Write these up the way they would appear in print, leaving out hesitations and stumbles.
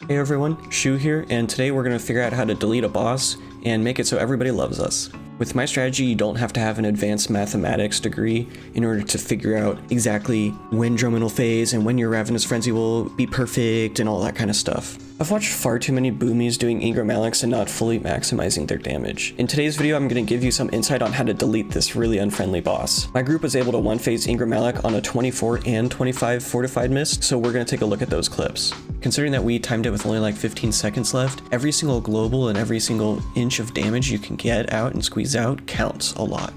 Hey everyone, Shew here, and today we're going to figure out how to delete a boss and make it so everybody loves us. With my strategy, you don't have to have an advanced mathematics degree in order to figure out exactly when Drummond will phase and when your Ravenous Frenzy will be perfect and all that kind of stuff. I've watched far too many boomies doing Ingra Malochs and not fully maximizing their damage. In today's video, I'm going to give you some insight on how to delete this really unfriendly boss. My group was able to one-phase Ingra Maloch on a 24 and 25 fortified mist, so we're going to take a look at those clips. Considering that we timed it with only like 15 seconds left, every single global and every single inch of damage you can get out and squeeze out counts a lot.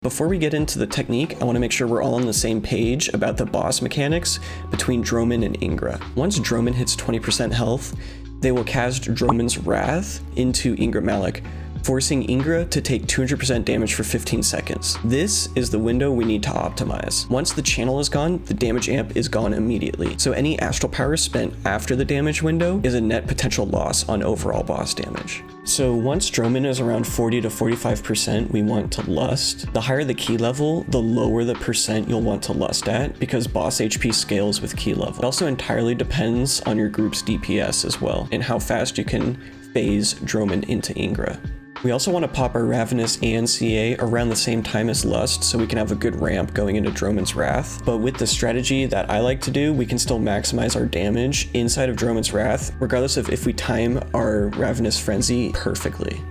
Before we get into the technique, I want to make sure we're all on the same page about the boss mechanics between Drummond and Ingra. Once Drummond hits 20% health, they will cast Drummond's Wrath into Ingra Maloch, forcing Ingra to take 200% damage for 15 seconds. This is the window we need to optimize. Once the channel is gone, the damage amp is gone immediately. So any astral power spent after the damage window is a net potential loss on overall boss damage. So once Drummond is around 40 to 45%, we want to lust. The higher the key level, the lower the percent you'll want to lust at, because boss HP scales with key level. It also entirely depends on your group's DPS as well, and how fast you can phase Drummond into Ingra. We also want to pop our Ravenous and CA around the same time as Lust so we can have a good ramp going into Drummond's Wrath. But with the strategy that I like to do, we can still maximize our damage inside of Drummond's Wrath, regardless of if we time our Ravenous Frenzy perfectly.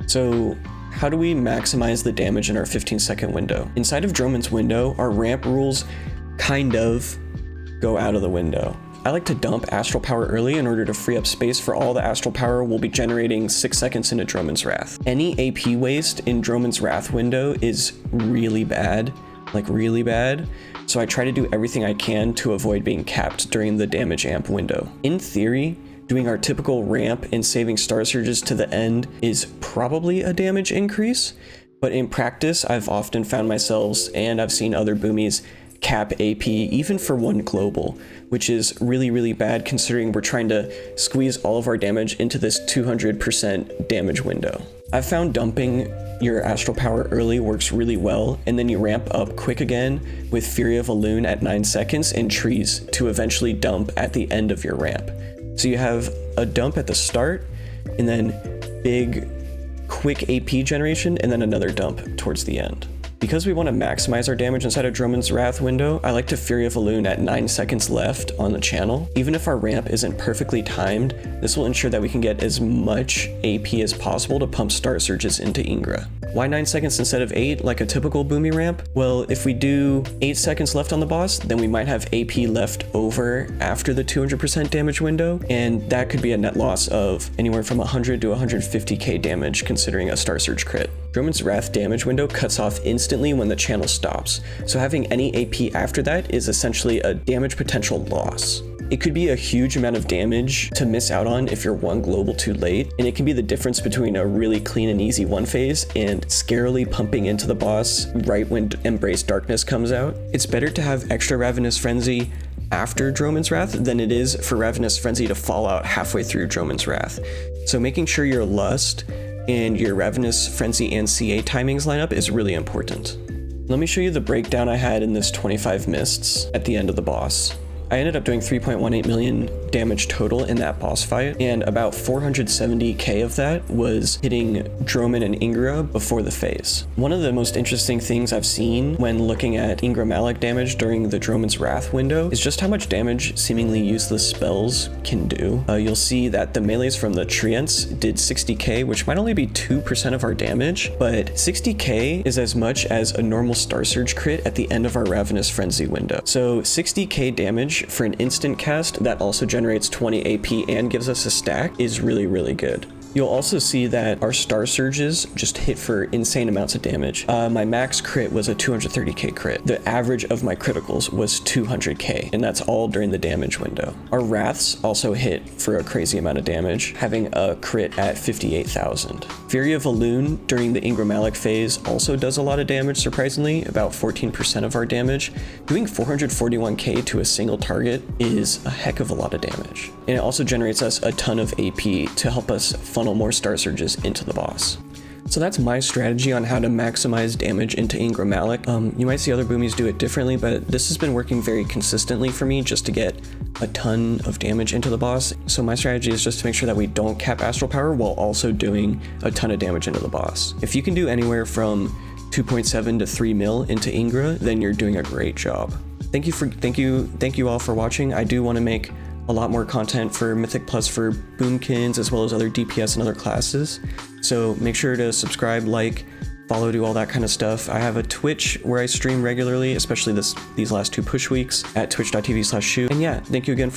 So how do we maximize the damage in our 15-second window? Inside of Drummond's window, our ramp rules kind of go out of the window. I like to dump Astral Power early in order to free up space for all the Astral Power we'll be generating 6 seconds into Drummond's Wrath. Any AP waste in Drummond's Wrath window is really bad, like really bad, so I try to do everything I can to avoid being capped during the damage amp window. In theory, doing our typical ramp and saving Star Surges to the end is probably a damage increase, but in practice, I've often found myself, and I've seen other boomies, cap AP even for one global, which is really bad considering we're trying to squeeze all of our damage into this 200% damage window. I've found dumping your Astral Power early works really well, and then you ramp up quick again with Fury of a Loon at 9 seconds and Trees to eventually dump at the end of your ramp. So you have a dump at the start, and then big quick AP generation, and then another dump towards the end. Because we want to maximize our damage inside of Drummond's Wrath window, I like to Fury of a Loon at 9 seconds left on the channel. Even if our ramp isn't perfectly timed, this will ensure that we can get as much AP as possible to pump Star Surges into Ingra. Why 9 seconds instead of 8 like a typical boomy ramp? Well, if we do 8 seconds left on the boss, then we might have AP left over after the 200% damage window, and that could be a net loss of anywhere from 100 to 150k damage considering a Star Surge crit. Drummond's Wrath damage window cuts off instantly when the channel stops, so having any AP after that is essentially a damage potential loss. It could be a huge amount of damage to miss out on if you're one global too late, and it can be the difference between a really clean and easy one phase and scarily pumping into the boss right when Embrace Darkness comes out. It's better to have extra Ravenous Frenzy after Drummond's Wrath than it is for Ravenous Frenzy to fall out halfway through Drummond's Wrath. So making sure your Lust and your Ravenous Frenzy and CA timings line up is really important. Let me show you the breakdown I had in this 25 mists at the end of the boss. I ended up doing 3.18 million damage total in that boss fight, and about 470k of that was hitting Drummond and Ingra before the phase. One of the most interesting things I've seen when looking at Ingra Maloch damage during the Drummond's Wrath window is just how much damage seemingly useless spells can do. You'll see that the melees from the Treants did 60k, which might only be 2% of our damage, but 60k is as much as a normal Star Surge crit at the end of our Ravenous Frenzy window. So 60k damage for an instant cast that also generates 20 AP and gives us a stack is really good. You'll also see that our Star Surges just hit for insane amounts of damage. My max crit was a 230k crit. The average of my criticals was 200k, and that's all during the damage window. Our Wraths also hit for a crazy amount of damage, having a crit at 58,000. Fury of a Loon during the Ingra Maloch phase also does a lot of damage, surprisingly, about 14% of our damage. Doing 441k to a single target is a heck of a lot of damage. And it also generates us a ton of AP to help us funnel more Star Surges into the boss. So that's my strategy on how to maximize damage into Ingra Maloch. You might see other boomies do it differently, but this has been working very consistently for me just to get a ton of damage into the boss. So my strategy is just to make sure that we don't cap astral power while also doing a ton of damage into the boss. If you can do anywhere from 2.7 to 3 mil into Ingra, then you're doing a great job. Thank you all for watching. I do want to make a lot more content for Mythic Plus for boomkins as well as other DPS and other classes. So make sure to subscribe, like, follow, do all that kind of stuff. I have a Twitch where I stream regularly, especially these last 2 push weeks at twitch.tv/Shew. And yeah, thank you again for